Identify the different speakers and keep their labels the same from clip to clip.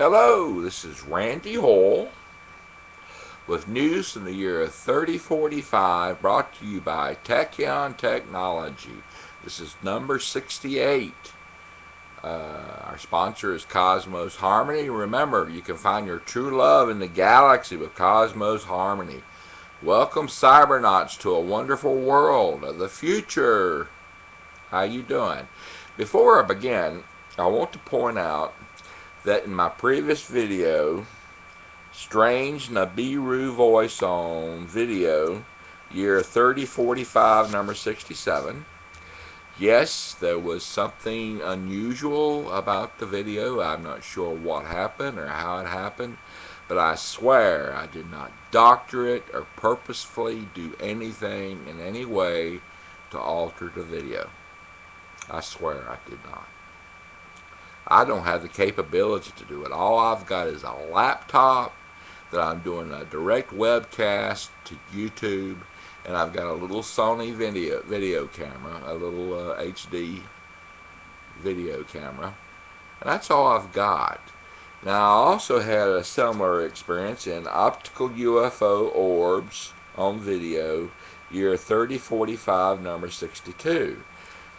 Speaker 1: Hello, this is Randy Hoyle with news from the year 3045 brought to you by Tachyon Technology. This is number 68. Our sponsor is Cosmos Harmony. Remember, you can find your true love in the galaxy with Cosmos Harmony. Welcome cybernauts to a wonderful world of the future. How you doing? Before I begin, I want to point out that in my previous video, Strange Nibiru voice on video, year 3045, number 67. Yes, there was something unusual about the video. I'm not sure what happened or how it happened, but I swear I did not doctor it or purposefully do anything in any way to alter the video. I swear I did not. I don't have the capability to do it. All I've got is a laptop that I'm doing a direct webcast to YouTube, and I've got a little Sony video camera, a little HD video camera, and that's all I've got. Now, I also had a similar experience in optical UFO orbs on video, year 3045, number 62.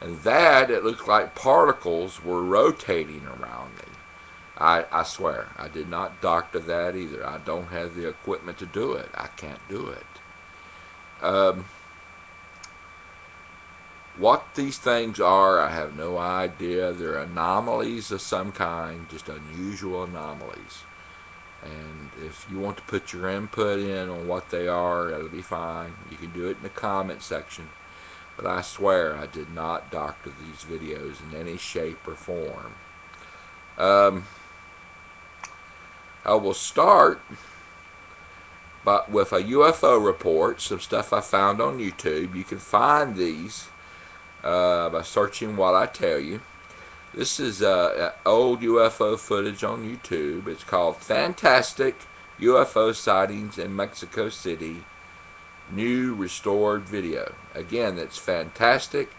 Speaker 1: And that, it looked like particles were rotating around me. I swear, I did not doctor that either. I don't have the equipment to do it. I can't do it. What these things are, I have no idea. They're anomalies of some kind, just unusual anomalies. And if you want to put your input in on what they are, that'll be fine. You can do it in the comment section. But I swear I did not doctor these videos in any shape or form. I will start with a UFO report, some stuff I found on YouTube. You can find these by searching what I tell you. This is old UFO footage on YouTube. It's called Fantastic UFO Sightings in Mexico City. New restored video. Again, that's Fantastic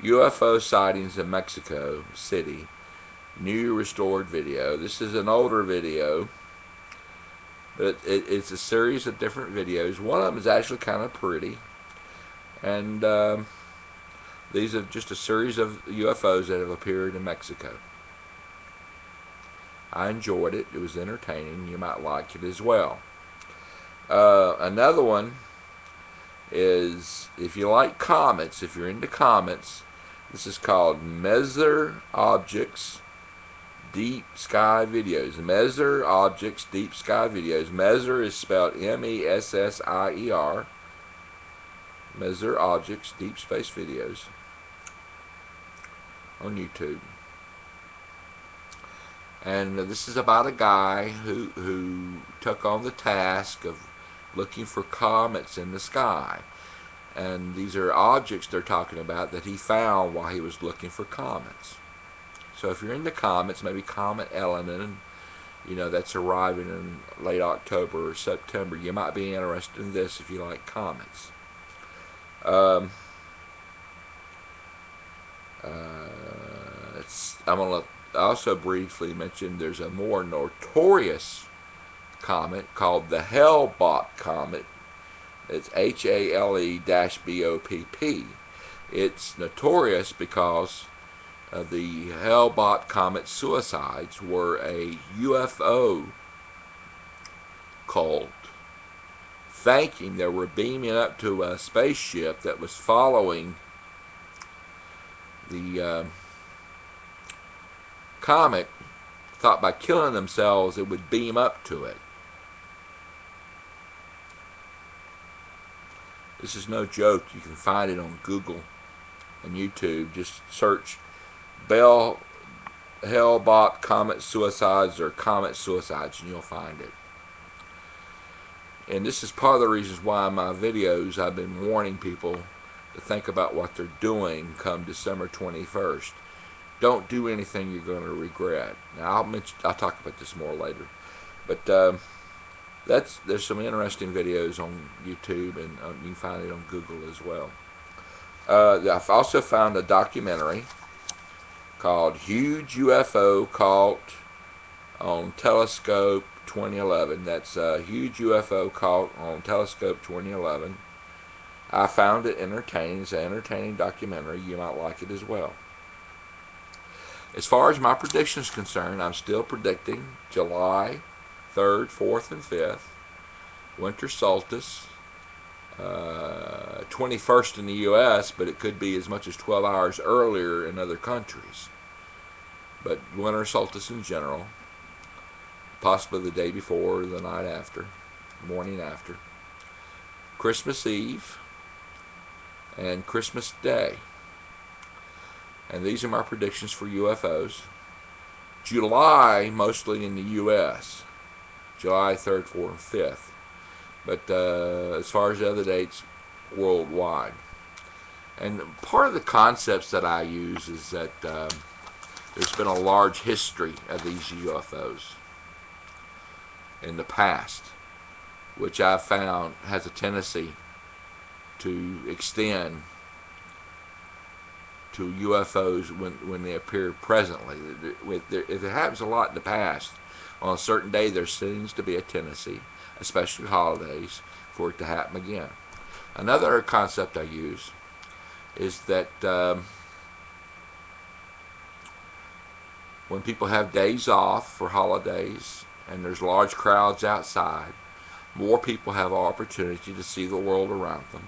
Speaker 1: UFO Sightings in Mexico City. New restored video. This is an older video, but it's a series of different videos. One of them is actually kind of pretty, and these are just a series of UFOs that have appeared in Mexico. I enjoyed it. It was entertaining. You might like it as well. Another one is, if you like comets, if you're into comets, this is called Messer Objects Deep Sky Videos. Messer Objects Deep Sky Videos. Messer is spelled M-E-S-S-I-E-R. Messer Objects Deep Space Videos on YouTube. And this is about a guy who took on the task of looking for comets in the sky. And these are objects they're talking about that he found while he was looking for comets. So if you're into comets, maybe Comet Elenin, that's arriving in late October or September, you might be interested in this if you like comets. I'm going to also briefly mention there's a more notorious comet called the HOYLE comet. It's HALE-BOPP. It's notorious because the HOYLE comet suicides were a UFO cult thinking they were beaming up to a spaceship that was following the comet, thought by killing themselves it would beam up to it. This is no joke. You can find it on Google and YouTube. Just search HOYLE comet suicides or comet suicides and you'll find it. And this is part of the reasons why in my videos I've been warning people to think about what they're doing come December 21st. Don't do anything you're going to regret. Now I'll talk about this more later. But there's some interesting videos on YouTube, and you can find it on Google as well. I've also found a documentary called Huge UFO Caught on Telescope 2011. That's a huge UFO caught on Telescope 2011. I found it entertaining. It's an entertaining documentary. You might like it as well. As far as my prediction is concerned, I'm still predicting July 3rd, 4th, and 5th, winter solstice, 21st in the U.S., but it could be as much as 12 hours earlier in other countries. But winter solstice in general, possibly the day before or the night after, morning after. Christmas Eve and Christmas Day. And these are my predictions for UFOs. July, mostly in the U.S. July 3rd, 4th, and 5th. But as far as the other dates, worldwide. And part of the concepts that I use is that there's been a large history of these UFOs in the past, which I've found has a tendency to extend to UFOs when they appear presently. If it happens a lot in the past, on a certain day there seems to be a tendency, especially holidays, for it to happen again. Another concept I use is that when people have days off for holidays and there's large crowds outside, more people have opportunity to see the world around them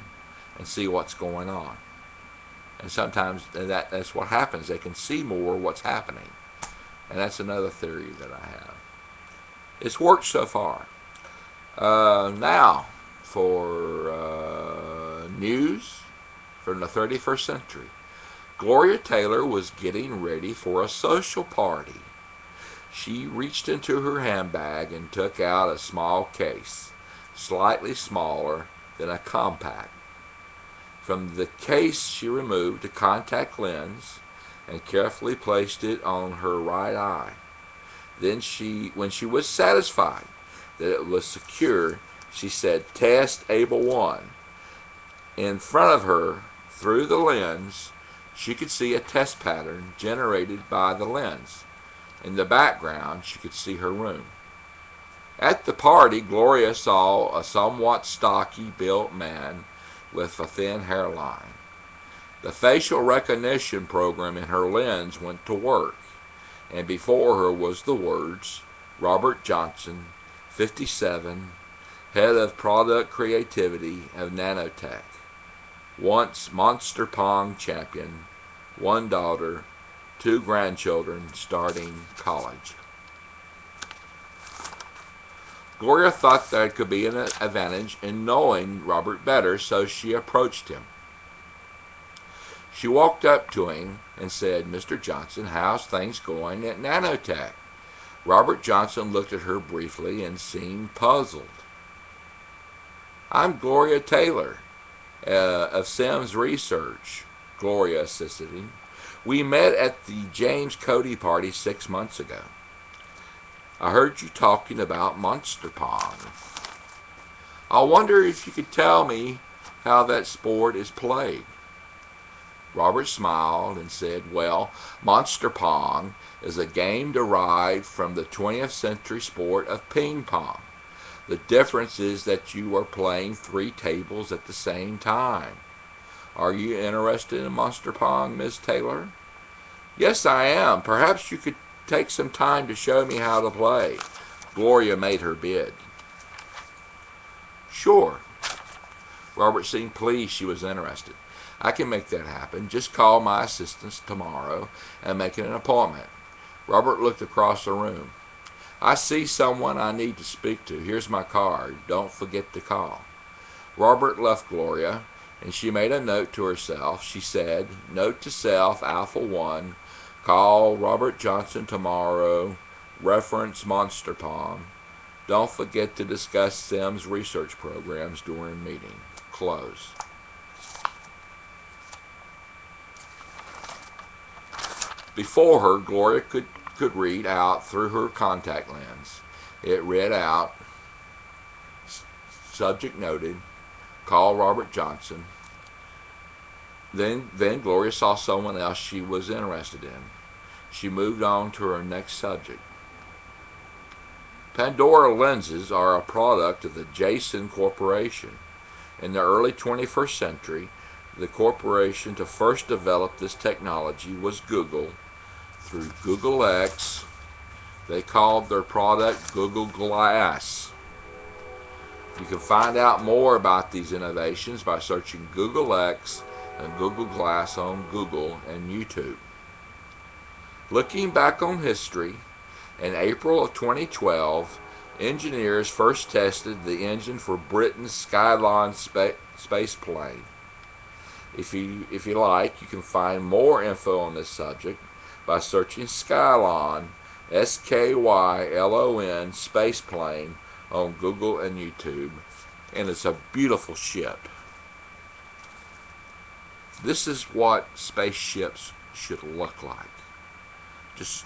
Speaker 1: and see what's going on. And sometimes that's what happens. They can see more what's happening. And that's another theory that I have. It's worked so far. Now, for news from the 31st century. Gloria Taylor was getting ready for a social party. She reached into her handbag and took out a small case, slightly smaller than a compact. From the case, she removed a contact lens and carefully placed it on her right eye. Then when she was satisfied that it was secure, she said, "Test Able 1." In front of her, through the lens, she could see a test pattern generated by the lens. In the background, she could see her room. At the party, Gloria saw a somewhat stocky built man with a thin hairline. The facial recognition program in her lens went to work, and before her was the words, "Robert Johnson, 57, head of product creativity of Nanotech. Once Monster Pong champion, 1 daughter, 2 grandchildren starting college." Gloria thought there could be an advantage in knowing Robert better, so she approached him. She walked up to him and said, "Mr. Johnson, how's things going at Nanotech?" Robert Johnson looked at her briefly and seemed puzzled. "I'm Gloria Taylor of Sims Research," Gloria assisted him. "We met at the James Cody party 6 months ago. I heard you talking about Monster Pong. I wonder if you could tell me how that sport is played." Robert smiled and said, "Well, Monster Pong is a game derived from the 20th century sport of ping pong. The difference is that you are playing 3 tables at the same time. Are you interested in Monster Pong, Miss Taylor?" "Yes, I am. Perhaps you could take some time to show me how to play." Gloria made her bid. "Sure." Robert seemed pleased she was interested. "I can make that happen. Just call my assistants tomorrow and make an appointment." Robert looked across the room. "I see someone I need to speak to. Here's my card. Don't forget to call." Robert left Gloria, and she made a note to herself. She said, "Note to self, Alpha 1, call Robert Johnson tomorrow, reference Monster Pong. Don't forget to discuss Sims research programs during meeting." Close. Before her, Gloria could read out through her contact lens. It read out, subject noted, "Call Robert Johnson." Then Gloria saw someone else she was interested in. She moved on to her next subject. Pandora lenses are a product of the Jason Corporation. In the early 21st century, the corporation to first develop this technology was Google. Through Google X, they called their product Google Glass. You can find out more about these innovations by searching Google X and Google Glass on Google and YouTube. Looking back on history, in April of 2012, engineers first tested the engine for Britain's Skylon space plane. If you like, you can find more info on this subject by searching Skylon, Skylon, space plane on Google and YouTube, and it's a beautiful ship. This is what spaceships should look like. Just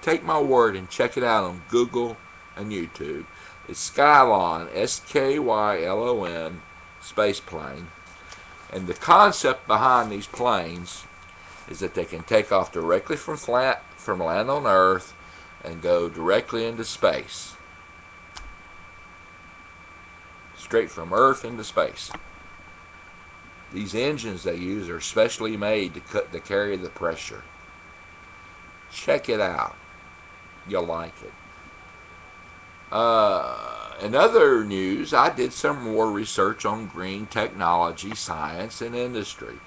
Speaker 1: take my word and check it out on Google and YouTube. It's Skylon, Skylon, space plane. And the concept behind these planes is that they can take off directly from land on Earth and go directly into space. Straight from Earth into space. These engines they use are specially made to carry the pressure. Check it out. You'll like it. In other news, I did some more research on green technology, science, and industry,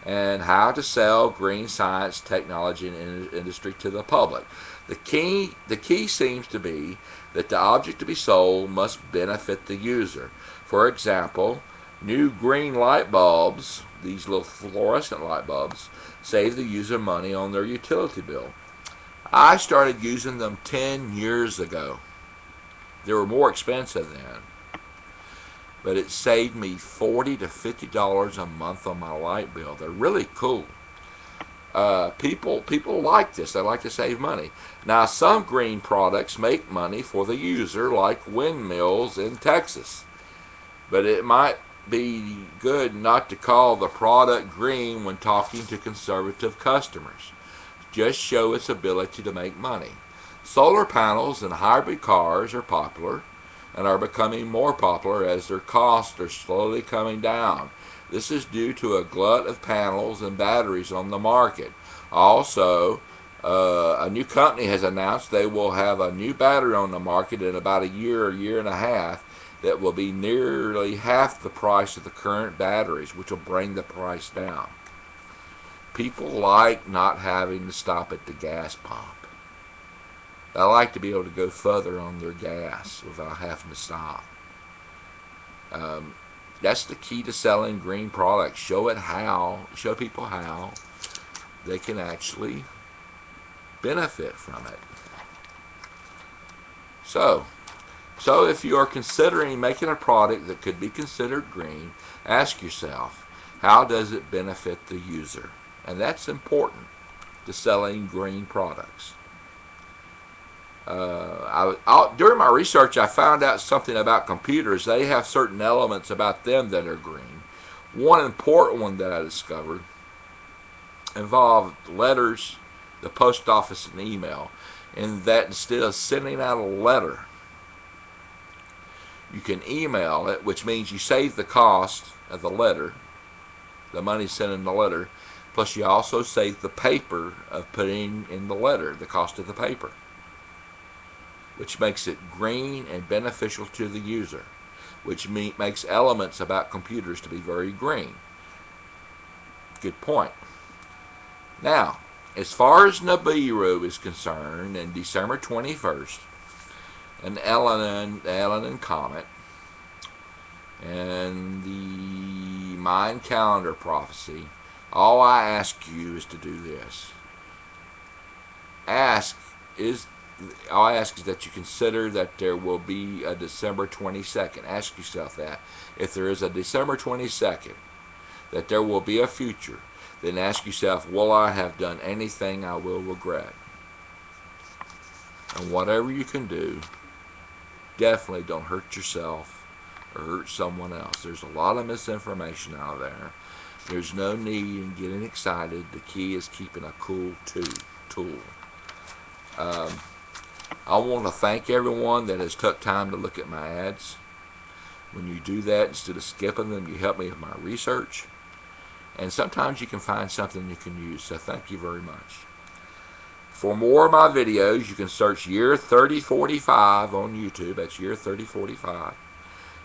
Speaker 1: and how to sell green science, technology, and industry to the public. The key seems to be that the object to be sold must benefit the user. For example, new green light bulbs, these little fluorescent light bulbs, save the user money on their utility bill. I started using them 10 years ago. They were more expensive then, but it saved me $40 to $50 a month on my light bill. They're really cool. People like this. They like to save money. Now, some green products make money for the user, like windmills in Texas, but it might be good not to call the product green when talking to conservative customers. Just show its ability to make money. Solar panels and hybrid cars are popular and are becoming more popular as their costs are slowly coming down. This is due to a glut of panels and batteries on the market. Also, a new company has announced they will have a new battery on the market in about a year and a half that will be nearly half the price of the current batteries, which will bring the price down. People like not having to stop at the gas pump. They like to be able to go further on their gas without having to stop. That's the key to selling green products. Show people how they can actually benefit from it. So if you are considering making a product that could be considered green, ask yourself, how does it benefit the user? And that's important to selling green products. During my research, I found out something about computers. They have certain elements about them that are green. One important one that I discovered involved letters, the post office, and email. And that instead of sending out a letter, you can email it, which means you save the cost of the letter, the money sent in the letter, plus you also save the paper of putting in the letter, the cost of the paper, which makes it green and beneficial to the user, which makes elements about computers to be very green. Good point. Now, as far as Nibiru is concerned, in December 21st, an Elenin comet, and the Mayan calendar prophecy, all I ask you is to do this. All I ask is that you consider that there will be a December 22nd. Ask yourself that. If there is a December 22nd, that there will be a future, then ask yourself, will I have done anything I will regret? And whatever you can do, definitely don't hurt yourself or hurt someone else. There's a lot of misinformation out there. There's no need in getting excited. The key is keeping a cool tool. I want to thank everyone that has took time to look at my ads. When you do that, instead of skipping them, you help me with my research. And sometimes you can find something you can use, so thank you very much. For more of my videos, you can search Year 3045 on YouTube. That's Year 3045.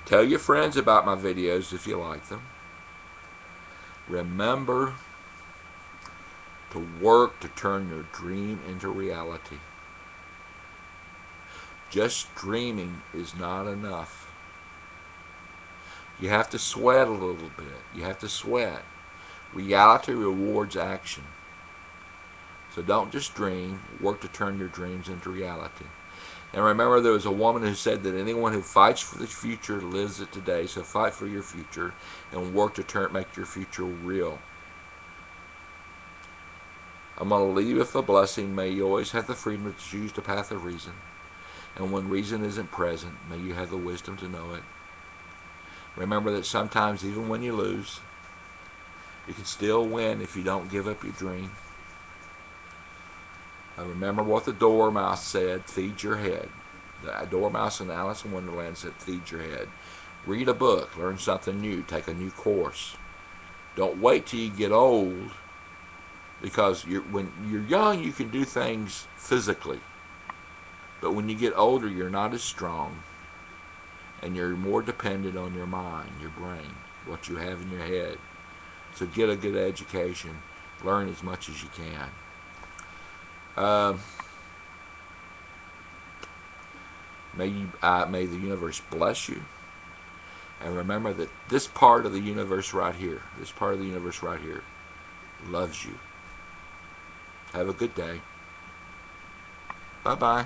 Speaker 1: Tell your friends about my videos if you like them. Remember to work to turn your dream into reality. Just dreaming is not enough. You have to sweat a little bit. You have to sweat. Reality rewards action. So don't just dream. Work to turn your dreams into reality. And remember, there was a woman who said that anyone who fights for the future lives it today. So fight for your future and work to make your future real. I'm going to leave you with a blessing. May you always have the freedom to choose the path of reason. And when reason isn't present, may you have the wisdom to know it. Remember that sometimes, even when you lose, you can still win if you don't give up your dream. Remember what the Dormouse said, feed your head. The Dormouse in Alice in Wonderland said, feed your head. Read a book, learn something new, take a new course. Don't wait till you get old, because when you're young, you can do things physically. But when you get older, you're not as strong, and you're more dependent on your mind, your brain, what you have in your head. So get a good education. Learn as much as you can. May the universe bless you. And remember that this part of the universe right here, loves you. Have a good day. Bye-bye.